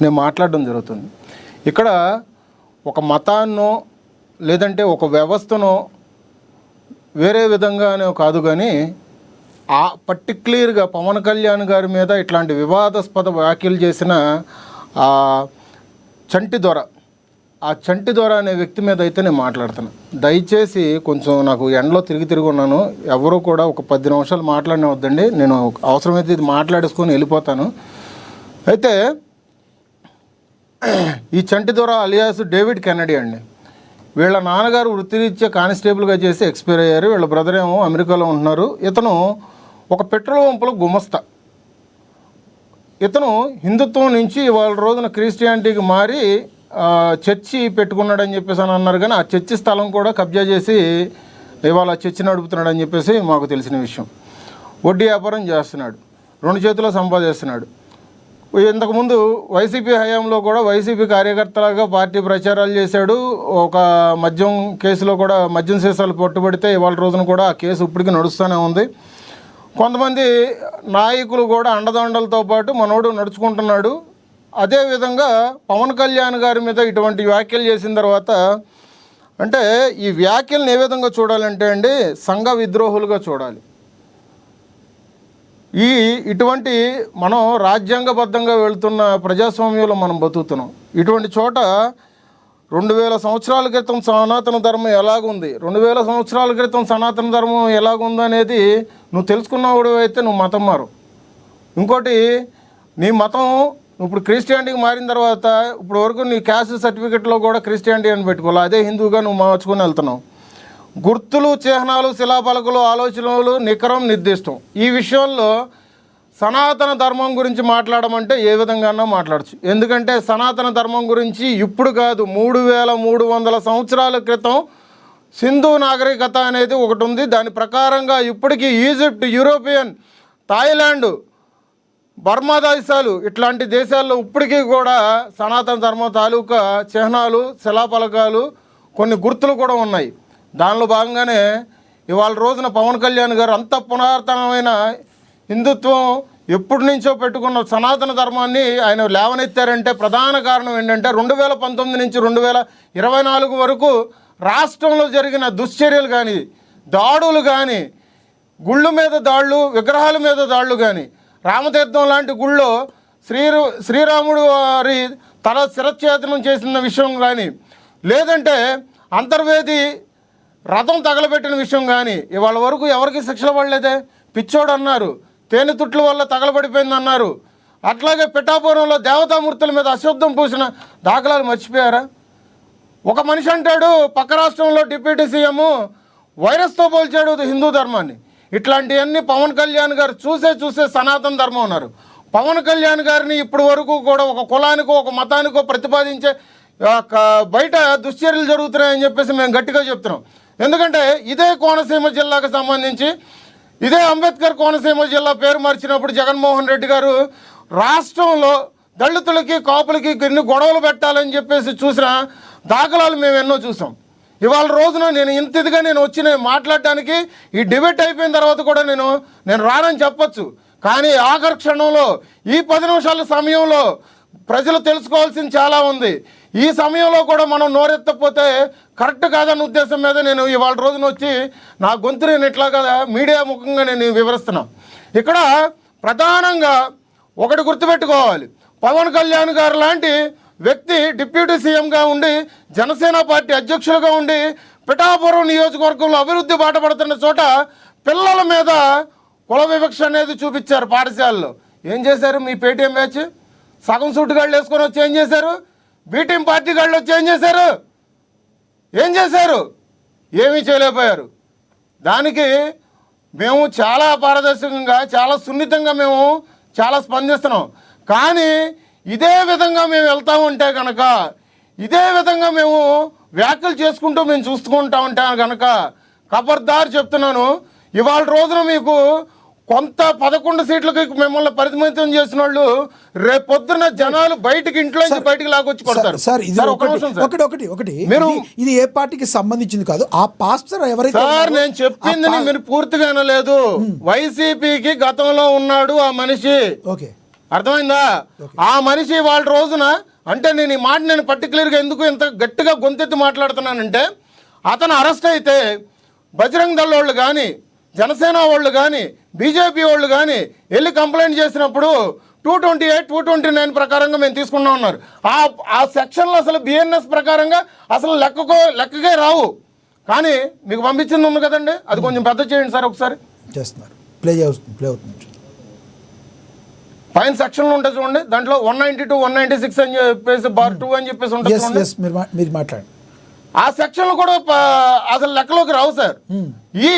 నేను మాట్లాడడం జరుగుతుంది. ఇక్కడ ఒక మతాన్నో లేదంటే ఒక వ్యవస్థనో వేరే విధంగానే కాదు, కానీ ఆ పర్టిక్యులర్గా పవన్ కళ్యాణ్ గారి మీద ఇట్లాంటి వివాదాస్పద వ్యాఖ్యలు చేసిన చంటి దొర అనే వ్యక్తి మీద అయితే నేను మాట్లాడుతాను. దయచేసి కొంచెం నాకు ఎండలో తిరిగి ఉన్నాను, ఎవరు కూడా ఒక 10 నిమిషాలు మాట్లాడినవద్దండి, నేను అవసరమైతే ఇది మాట్లాడేసుకొని వెళ్ళిపోతాను. అయితే ఈ చంటి దొర అలియాస్ డేవిడ్ కెన్నడీ అండి. వీళ్ళ నాన్నగారు వృత్తిరీత్యా కానిస్టేబుల్గా చేసి ఎక్స్పైర్ అయ్యారు. వీళ్ళ బ్రదర్ ఏమో అమెరికాలో ఉంటున్నారు. ఇతను ఒక పెట్రోల్ పంపులో గుమస్తా. ఇతను హిందుత్వం నుంచి వాళ్ళ రోజున క్రిస్టియానిటీకి మారి చర్చి పెట్టుకున్నాడని చెప్పేసి అని అన్నారు. కానీ ఆ చర్చి స్థలం కూడా కబ్జా చేసి ఇవాళ చర్చి నడుపుతున్నాడని చెప్పేసి మాకు తెలిసిన విషయం. వడ్డీ వ్యాపారం చేస్తున్నాడు, 2 చేతుల్లో సంపాదిస్తున్నాడు. ఇంతకుముందు వైసీపీ హయాంలో కూడా వైసీపీ కార్యకర్తలాగా పార్టీ ప్రచారాలు చేశాడు. ఒక మద్యం కేసులో కూడా మద్యం సీసాలు పట్టుబడితే ఇవాళ రోజున కూడా ఆ కేసు ఇప్పటికీ నడుస్తూనే ఉంది. కొంతమంది నాయకులు కూడా అండదండలతో పాటు మనోడు నడుచుకుంటున్నాడు. అదేవిధంగా పవన్ కళ్యాణ్ గారి మీద ఇటువంటి వ్యాఖ్యలు చేసిన తర్వాత అంటే ఈ వ్యాఖ్యలను ఏ విధంగా చూడాలంటే అండి, సంఘ విద్రోహులుగా చూడాలి. ఇటువంటి మనం రాజ్యాంగబద్ధంగా వెళుతున్న ప్రజాస్వామ్యంలో మనం బతుకుతున్నాం. ఇటువంటి చోట 2000 సంవత్సరాల క్రితం సనాతన ధర్మం ఎలాగుంది, 2000 సంవత్సరాల క్రితం సనాతన ధర్మం ఎలాగుంది అనేది నువ్వు తెలుసుకున్నవాడు అయితే నువ్వు మతం మారు. ఇంకోటి, నీ మతం ఇప్పుడు క్రిస్టియానిటీకి మారిన తర్వాత ఇప్పుడు వరకు నీ క్యాస్ట్ సర్టిఫికెట్లో కూడా క్రిస్టియానిటీ అని పెట్టుకోవాలి, అదే హిందువుగా నువ్వు మార్చుకొని వెళ్తున్నావు. గుర్తులు, చిహ్నాలు, శిలాపలకలు, ఆలోచనలు నికరం, నిర్దిష్టం. ఈ విషయంలో సనాతన ధర్మం గురించి మాట్లాడమంటే ఏ విధంగానో మాట్లాడచ్చు. ఎందుకంటే సనాతన ధర్మం గురించి ఇప్పుడు కాదు, 3300 సంవత్సరాల క్రితం సింధు నాగరికత అనేది ఒకటి ఉంది. దాని ప్రకారంగా ఇప్పటికీ ఈజిప్ట్, యూరోపియన్, థాయిలాండ్, బర్మా దేశాలు ఇట్లాంటి దేశాల్లో ఇప్పటికీ కూడా సనాతన ధర్మం తాలూకా చిహ్నాలు, శిలాపలకాలు, కొన్ని గుర్తులు కూడా ఉన్నాయి. దానిలో భాగంగానే ఇవాళ రోజున పవన్ కళ్యాణ్ గారు అంత పునరాతనమైన హిందుత్వం ఎప్పటి నుంచో పెట్టుకున్న సనాతన ధర్మాన్ని ఆయన లేవనెత్తారంటే ప్రధాన కారణం ఏంటంటే 2019 నుంచి 2024 వరకు రాష్ట్రంలో జరిగిన దుశ్చర్యలు కానీ, దాడులు కానీ, గుళ్ళ మీద దాళ్ళు, విగ్రహాల మీద దాళ్ళు కానీ, రామతీర్థం లాంటి గుళ్ళో శ్రీరాముడు వారి తల శిరచ్ఛేదనం చేసిన విషయం కానీ, లేదంటే అంతర్వేది రథం తగలబెట్టిన విషయం కానీ ఇవాళ వరకు ఎవరికి శిక్షలు పడలేదే. పిచ్చోడు అన్నారు, తేనెతుట్ల వల్ల తగలబడిపోయింది అన్నారు. అట్లాగే పిఠాపురంలో దేవతామూర్తుల మీద అశుద్ధం పూసిన దాఖలాలు మర్చిపోయారా? ఒక మనిషి అంటాడు పక్క రాష్ట్రంలో డిప్యూటీ సీఎం వైరస్తో పోల్చాడు హిందూ ధర్మాన్ని. ఇట్లాంటివన్నీ పవన్ కళ్యాణ్ గారు చూసే సనాతన ధర్మం ఉన్నారు. పవన్ కళ్యాణ్ గారిని ఇప్పటి వరకు కూడా ఒక కులానికో ఒక మతానికో ప్రతిపాదించే బయట దుశ్చర్యలు జరుగుతున్నాయని చెప్పేసి మేము గట్టిగా చెప్తున్నాం. ఎందుకంటే ఇదే కోనసీమ జిల్లాకు సంబంధించి ఇదే అంబేద్కర్ కోనసీమ జిల్లా పేరు మార్చినప్పుడు జగన్మోహన్ రెడ్డి గారు రాష్ట్రంలో దళితులకి, కాపులకి ఎన్ని గొడవలు పెట్టాలని చెప్పేసి చూసిన దాఖలాలు మేము ఎన్నో చూసాం. ఇవాళ రోజున నేను ఇంతదిగా నేను వచ్చి మాట్లాడడానికి ఈ డిబేట్ అయిపోయిన తర్వాత కూడా నేను రానని చెప్పొచ్చు. కానీ ఆఖరి క్షణంలో ఈ 10 నిమిషాల సమయంలో ప్రజలు తెలుసుకోవాల్సింది చాలా ఉంది. ఈ సమయంలో కూడా మనం నోరెత్తపోతే కరెక్ట్ కాదన్న ఉద్దేశం మీద నేను ఇవాళ రోజున వచ్చి నా గొంతు నేను ఇట్లా కదా మీడియా ముఖంగా నేను వివరిస్తున్నా. ఇక్కడ ప్రధానంగా ఒకటి గుర్తుపెట్టుకోవాలి, పవన్ కళ్యాణ్ గారు లాంటి వ్యక్తి డిప్యూటీ సీఎంగా ఉండి, జనసేన పార్టీ అధ్యక్షులుగా ఉండి, పిఠాపురం నియోజకవర్గంలో అభివృద్ధి బాటపడుతున్న చోట పిల్లల మీద కుల వివక్ష అనేది చూపించారు పాఠశాలలో. ఏం చేశారు? మీ పేటీఎం బ్యాచ్ సగం సూట్ గాళ్ళు వేసుకొని వచ్చి ఏం చేశారు? బీటీఎం పార్టీ గాళ్ళు వచ్చి ఏం చేశారు? ఏమీ చేయలేకపోయారు. దానికి మేము చాలా పారదర్శకంగా, చాలా సున్నితంగా మేము చాలా స్పందిస్తున్నాం. కానీ ఇదే విధంగా మేము వెళ్తూ ఉంటే కనుక, ఇదే విధంగా మేము వ్యాఖ్యలు చేసుకుంటూ మేము చూసుకుంటా ఉంటే కనుక ఖబర్దార్ చెప్తున్నాను, ఇవాళ రోజున మీకు కొంత 11 సీట్లకి మిమ్మల్ని పరిమితం చేసిన వాళ్ళు రేపొద్దున జనాలు ఇంట్లో నుంచి బయటికి లాగొచ్చి కొడతారు. ఇది ఏ పార్టీకి సంబంధించింది కాదు. ఆ పాస్టర్ ఎవరైతే సార్ నేను చెప్పింది మీరు పూర్తిగా వినలేదు. వైసీపీకి గతంలో ఉన్నాడు ఆ మనిషి. ఓకే, అర్థమైందా? ఆ మనిషి వాళ్ళ రోజున అంటే నేను ఈ మాట నేను పర్టికులర్గా ఎందుకు ఇంత గట్టిగా గొంతెత్తి మాట్లాడుతున్నానంటే, అతను అరెస్ట్ అయితే బజరంగ్ దళ్ వాళ్ళు కానీ, జనసేన వాళ్ళు కానీ, బీజేపీ వాళ్ళు కానీ వెళ్ళి కంప్లైంట్ చేసినప్పుడు 228, 229 ప్రకారంగా మేము తీసుకున్నాం అన్నారు. ఆ సెక్షన్లో అసలు బిఎన్ఎస్ ప్రకారంగా అసలు లెక్కకే రావు. కానీ మీకు పంపించింది ఉంది కదండి, అది కొంచెం పెద్ద చేయండి సార్ ఒకసారి. చేస్తున్నారు, ప్లే అవుతుంది. పైన సెక్షన్లు ఉంటాయి చూడండి, దాంట్లో 192, 196 అని చెప్పేసి బార్ 2 అని చెప్పేసి ఉంటుంది చూడండి. మీరు మాట్లాడండి. ఆ సెక్షన్లు కూడా అసలు లెక్కలోకి రావు సార్. ఈ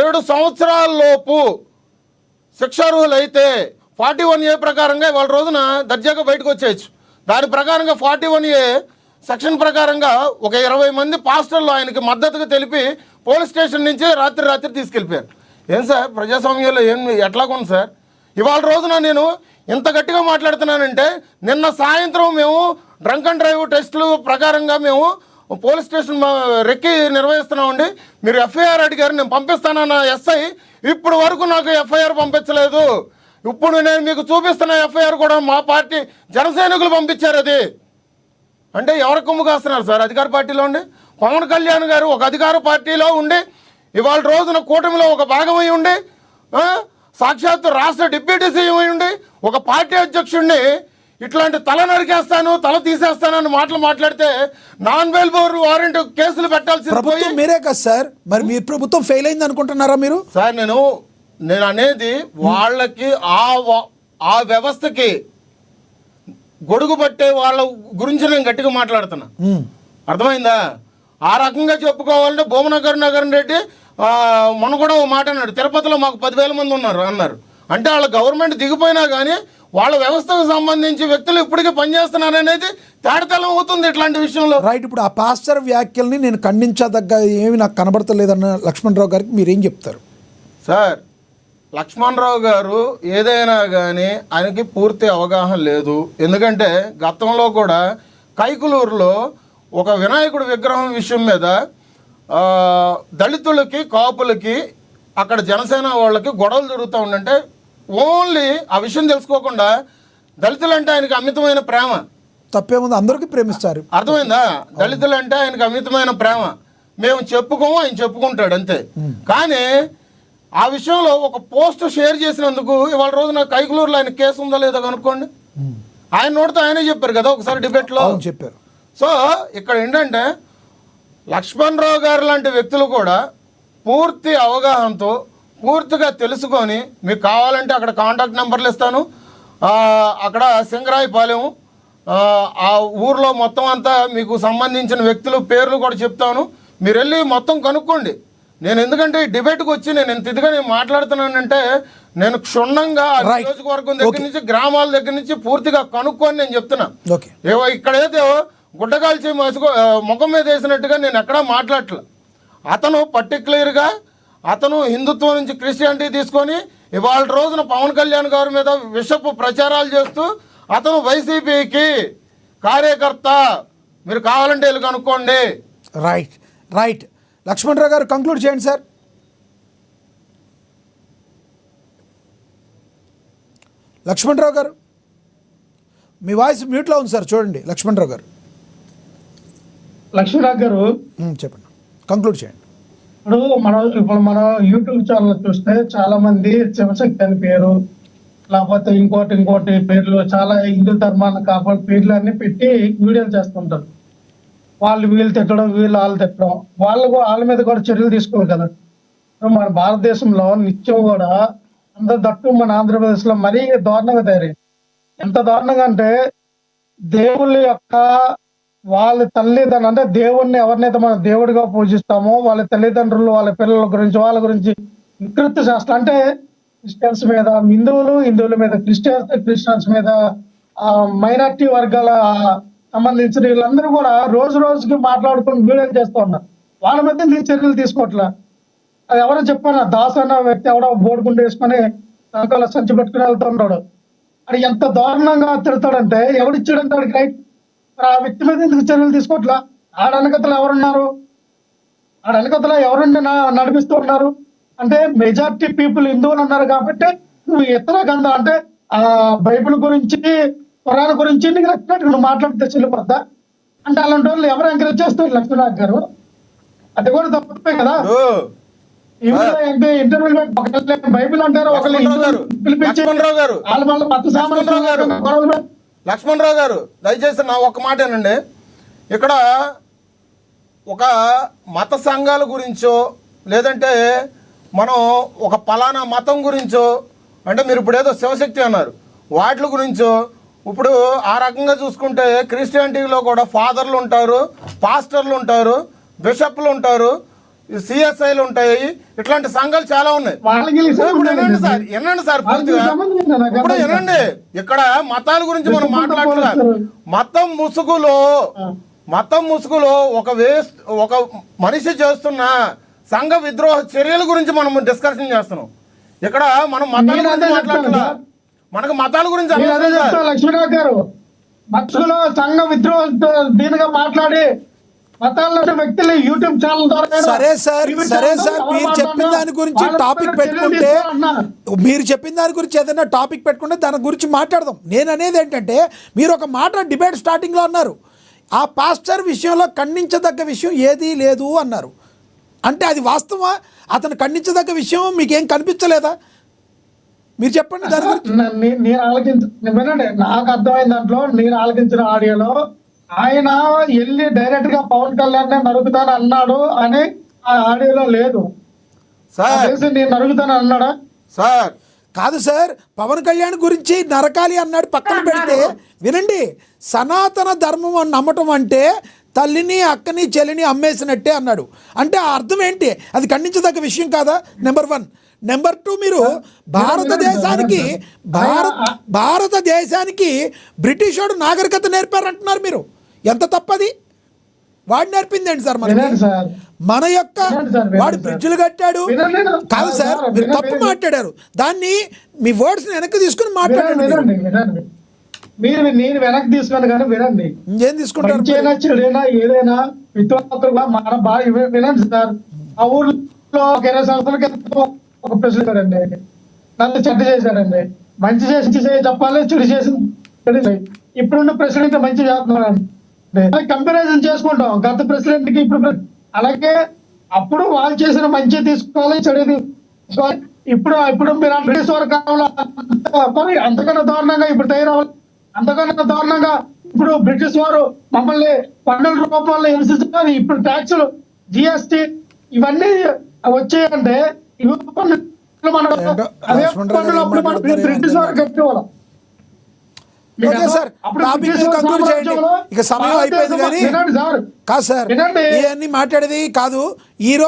7 సంవత్సరాల లోపు శిక్షార్హులు అయితే 41A ప్రకారంగా వాళ్ళ రోజున దర్జాగా బయటకు వచ్చేయచ్చు. దాని ప్రకారంగా 41A సెక్షన్ ప్రకారంగా ఒక 20 మంది పాస్టర్లు ఆయనకి మద్దతుగా తెలిపి పోలీస్ స్టేషన్ నుంచి రాత్రి తీసుకెళ్ళిపోయారు. ఏం సార్ ప్రజాస్వామ్యంలో ఎట్లాగుంది సార్? ఇవాళ రోజున నేను ఇంత గట్టిగా మాట్లాడుతున్నానంటే, నిన్న సాయంత్రం మేము డ్రంక్ అండ్ డ్రైవ్ టెస్టులు ప్రకారంగా మేము పోలీస్ స్టేషన్ రెక్కి నిర్వహిస్తున్నామండి. మీరు ఎఫ్ఐఆర్ అడిగారు, నేను పంపిస్తానన్న ఎస్ఐ ఇప్పుడు వరకు నాకు ఎఫ్ఐఆర్ పంపించలేదు. ఇప్పుడు నేను మీకు చూపిస్తున్న ఎఫ్ఐఆర్ కూడా మా పార్టీ జనసైనికులు పంపించారు. అది అంటే ఎవరి కొమ్ము కాస్తున్నారు సార్? అధికార పార్టీలో ఉండి పవన్ కళ్యాణ్ గారు ఒక అధికార పార్టీలో ఉండి ఇవాళ రోజున కూటమిలో ఒక భాగమై ఉండి సాక్షాత్తు రాష్ట్ర డిప్యూటీ సీఎం అయి ఉండి ఒక పార్టీ అధ్యక్షుడిని ఇట్లాంటి తల నరికేస్తాను, తల తీసేస్తానని మాటలు మాట్లాడితే నాన్ బెయిలబుల్ వారెంట్ కేసులు పెట్టాల్సింది పోయి మీరే కదా సార్. మరి మీ ప్రభుత్వం ఫెయిల్ అయింది అనుకుంటున్నారా మీరు? సార్ నేను అనేది వాళ్ళకి ఆ వ్యవస్థకి గొడుగు పట్టే వాళ్ళ గురించి నేను గట్టిగా మాట్లాడుతున్నా. అర్థమైందా? ఆ రకంగా చెప్పుకోవాలంటే భూమనగర్ రెడ్డి మొన్న కూడా ఓ మాట అన్నాడు, తిరుపతిలో మాకు 10,000 మంది అన్నారు. అంటే వాళ్ళ గవర్నమెంట్ దిగిపోయినా కానీ వాళ్ళ వ్యవస్థకు సంబంధించి వ్యక్తులు ఇప్పటికీ పనిచేస్తున్నారు అనేది తేడతెల్లం అవుతుంది ఇట్లాంటి విషయంలో. రైట్. ఇప్పుడు ఆ పాస్టర్ వ్యాఖ్యల్ని నేను ఖండించదగ్గ ఏమి నాకు కనబడతలేదన్న లక్ష్మణరావు గారికి మీరేం చెప్తారు? సార్, లక్ష్మణరావు గారు ఏదైనా కానీ ఆయనకి పూర్తి అవగాహన లేదు. ఎందుకంటే గతంలో కూడా కైకులూరులో ఒక వినాయకుడి విగ్రహం విషయం మీద దళితులకి, కాపులకి, అక్కడ జనసేన వాళ్ళకి గొడవలు జరుగుతూ ఉండంటే ఓన్లీ ఆ విషయం తెలుసుకోకుండా దళితులంటే ఆయనకి అమితమైన ప్రేమ. తప్పేముంది, అందరికీ ప్రేమిస్తారు. అర్థమైందా? దళితులంటే ఆయనకి అమితమైన ప్రేమ. మేము చెప్పుకోము, ఆయన చెప్పుకుంటాడు అంతే. కానీ ఆ విషయంలో ఒక పోస్ట్ షేర్ చేసినందుకు ఇవాళ రోజున కైకులూరులో ఆయన కేసు ఉందా లేదా కనుక్కోండి. ఆయన నోటితో ఆయనే చెప్పారు కదా ఒకసారి డిబేట్లో చెప్పారు. సో ఇక్కడ ఏంటంటే లక్ష్మణరావు గారు లాంటి వ్యక్తులు కూడా పూర్తి అవగాహనతో పూర్తిగా తెలుసుకొని, మీకు కావాలంటే అక్కడ కాంటాక్ట్ నెంబర్లు ఇస్తాను, అక్కడ సింగరాయపాలెం ఆ ఊర్లో మొత్తం అంతా మీకు సంబంధించిన వ్యక్తులు పేర్లు కూడా చెప్తాను. మీరు వెళ్ళి మొత్తం కనుక్కోండి. నేను ఎందుకంటే ఈ డిబేట్కి వచ్చి నేను ఇంత ఇదిగా నేను మాట్లాడుతున్నానంటే నేను క్షుణ్ణంగా నియోజకవర్గం దగ్గర నుంచి గ్రామాల దగ్గర నుంచి పూర్తిగా కనుక్కొని నేను చెప్తున్నా. ఇక్కడైతే గుడ్డకాల్చి ముఖం మీద వేసినట్టుగా నేను ఎక్కడా మాట్లాడట్లా. అతను పర్టికులర్గా అతను హిందుత్వం నుంచి క్రిస్టియానిటీ తీసుకొని ఇవాళ రోజున పవన్ కళ్యాణ్ గారి మీద విషపు ప్రచారాలు చేస్తూ అతను వైసీపీకి కార్యకర్త. మీరు కావాలంటే వెళ్ళి కనుక్కోండి. రైట్. లక్ష్మణరావు గారు కంక్లూడ్ చేయండి సార్. లక్ష్మణరావు గారు మీ వాయిస్ మ్యూట్లో ఉంది సార్, చూడండి. లక్ష్మణరావు గారు చెప్పండి, కంక్లూడ్ చేయండి. ఇప్పుడు మన యూట్యూబ్ ఛానల్ చూస్తే చాలా మంది శివశక్తి అని పేరు, లేకపోతే ఇంకోటి పేర్లు, చాలా హిందూ ధర్మాన్ని కాపాడు పేర్లు అన్ని పెట్టి వీడియోలు చేస్తుంటారు. వీళ్ళు తిట్టడం, వాళ్ళు తిట్టడం, వాళ్ళ మీద కూడా చర్యలు తీసుకోవాలి కదా. మన భారతదేశంలో నిత్యం కూడా అందరు దట్టు మన ఆంధ్రప్రదేశ్ లో మరీ దారుణంగా తయారైంది. ఎంత దారుణంగా అంటే దేవుళ్ళ యొక్క వాళ్ళ తల్లిదండ్రులు, అంటే దేవుణ్ణి ఎవరినైతే మనం దేవుడిగా పూజిస్తామో వాళ్ళ తల్లిదండ్రులు, వాళ్ళ పిల్లల గురించి, వాళ్ళ గురించి వికృతి శాస్త్రం, అంటే క్రిస్టియన్స్ మీద హిందువుల మీద క్రిస్టియన్స్ మీద మైనార్టీ వర్గాల సంబంధించిన వీళ్ళందరూ కూడా రోజుకి మాట్లాడుకుని వీడియోలు చేస్తూ ఉన్నారు. వాళ్ళ మధ్య నీ చర్యలు తీసుకోవట్లా. అది ఎవరో చెప్పాను, దాస్ అన్న వ్యక్తి ఎవడో బోర్డుకుంటూ వేసుకొని వెనకాల సంచి పెట్టుకుని వెళ్తుంటాడు. అది ఎంత దారుణంగా తిడతాడంటే ఎవడిచ్చాడంటే వాడికి రైట్. ఆ వ్యక్తి మీద ఎందుకు చర్యలు తీసుకోవట్లా? ఆడనకతలు ఎవరున్నారు? ఆడనకతలు ఎవరుండి నడిపిస్తూ ఉన్నారు? అంటే మెజార్టీ పీపుల్ హిందువులు ఉన్నారు కాబట్టి నువ్వు ఇతర గంధ అంటే బైబిల్ గురించి ఖురాన్ గురించి నీకు నచ్చినట్టు నువ్వు మాట్లాడితే చెల్లిపోద్దా అంటే అలాంటి వాళ్ళు ఎవరు ఎంకరేజ్ చేస్తారు లక్ష్మీనాథ్ గారు? అది కూడా తప్పే కదా. ఇంటర్వ్యూలో బైబిల్ అంటారు, ఒకళ్ళు పిలిపించి లక్ష్మణరావు గారు వాళ్ళు మళ్ళీ మత సామాన్లు లక్ష్మణరావు గారు దయచేసి నా ఒక్క మాట ఏనండి. ఇక్కడ ఒక మత సంఘాల గురించో లేదంటే మనం ఒక పలానా మతం గురించో అంటే మీరు ఇప్పుడు ఏదో శివశక్తి అన్నారు వాటి గురించో ఇప్పుడు ఆ రకంగా చూసుకుంటే క్రిస్టియానిటీలో కూడా ఫాదర్లు ఉంటారు, పాస్టర్లు ఉంటారు, బిషప్లు ఉంటారు, సిఎస్ఐలు ఉంటాయి, ఇట్లాంటి సంఘాలు చాలా ఉన్నాయి. ఇప్పుడు వినండి సార్ పూర్తిగా ఇప్పుడు వినండి. ఇక్కడ మతాల గురించి మనం మాట్లాడలేదు. మతం ముసుగులో ఒక మనిషి చేస్తున్న సంఘ విద్రోహ చర్యల గురించి మనం డిస్కషన్ చేస్తున్నాం. ఇక్కడ మనం మతాల గురించి మాట్లాడలేదు. మనకు మతాల గురించి లక్ష్మీనాథ్ గారు మత్స్సులో సంఘ విద్రోహ దీనిగా మాట్లాడి మతాల వ్యక్తులు యూట్యూబ్ ఛానల్ ద్వారా సరే సార్ మీరు చెప్పిన దాని గురించి టాపిక్ పెట్టుకుంటే ఏదైనా టాపిక్ పెట్టుకుంటే దాని గురించి మాట్లాడదాం. నేను అనేది ఏంటంటే మీరు ఒక మాట డిబేట్ స్టార్టింగ్లో అన్నారు, ఆ పాస్టర్ విషయంలో ఖండించదగ్గ విషయం ఏదీ లేదు అన్నారు. అంటే అది వాస్తవా? అతను ఖండించదగ్గ విషయం మీకేం కనిపించలేదా? మీరు చెప్పండి దాని గురించి. వినండి, నాకు అర్థమైన దాంట్లో నేను ఆలకించిన ఆడియోలో ఆయన వెళ్ళి డైరెక్ట్ గా పవన్ కళ్యాణ్ నరుగుతాను అన్నాడు అని ఆ ఆడియోలో లేదు. నేను నరుగుతాను అన్నాడా? సార్ కాదు సార్, పవన్ కళ్యాణ్ గురించి నరకాలి అన్నాడు పక్కన పెడితే, వినండి, సనాతన ధర్మం అని నమ్మటం అంటే తల్లిని అక్కని చెల్లిని అమ్మేసినట్టే అన్నాడు. అంటే ఆ అర్థం ఏంటి? అది ఖండించదగ్గ విషయం కాదా? నెంబర్ 1. నెంబర్ 2, మీరు భారతదేశానికి బ్రిటిష్ వాడు నాగరికత నేర్పారంటున్నారు. మీరు ఎంత తప్పది? వాడు నేర్పింది ఏంటి సార్? మన యొక్క వాడు బ్రిడ్జ్లు కట్టాడు కాదు సార్, మీరు తప్పు మాట్లాడారు. దాన్ని మీ వర్డ్స్ వెనక్కి తీసుకుని మాట్లాడండి. మీరు నేను వెనక్కి తీసుకున్నాను కానీ వినండి, ఏం తీసుకుంటారు? చెడైనా ఏదైనా విద్వాంసులుగా మన బాగా వినండి సార్. ఆ ఊర్లో 20 సంవత్సరాల క్రితం ఒక ప్రెసిడెంట్ అండి, నన్ను చెడ్డ చేశాడండి. మంచి చేసి చెప్పాలి, చెడు చేసి ఇప్పుడున్న ప్రెసిడెంట్ మంచి చేస్తున్నాడు. కంపారిజన్ చేసుకుంటాం గత ప్రెసిడెంట్ కి ఇప్పుడు. అలాగే అప్పుడు వాళ్ళు చేసిన మంచి తీసుకోవాలి, చెడు తీసుకోవాలి. ఇప్పుడు మీరు బ్రిటిష్ వారి కాలంలో అంతకన్నా దారుణంగా ఇప్పుడు తయారవ్వాలి. అంతకన్నా దారుణంగా ఇప్పుడు బ్రిటిష్ వారు మమ్మల్ని పన్నుల రూపంలో హింసించారు. ఇప్పుడు ట్యాక్సులు, జిఎస్టి ఇవన్నీ వచ్చాయంటే బ్రిటిష్ వారు కట్టేవాళ్ళం. ఇక సమయం అయిపోయింది కానీ కాదు సార్, ఇవన్నీ మాట్లాడేది కాదు. ఈ రోజు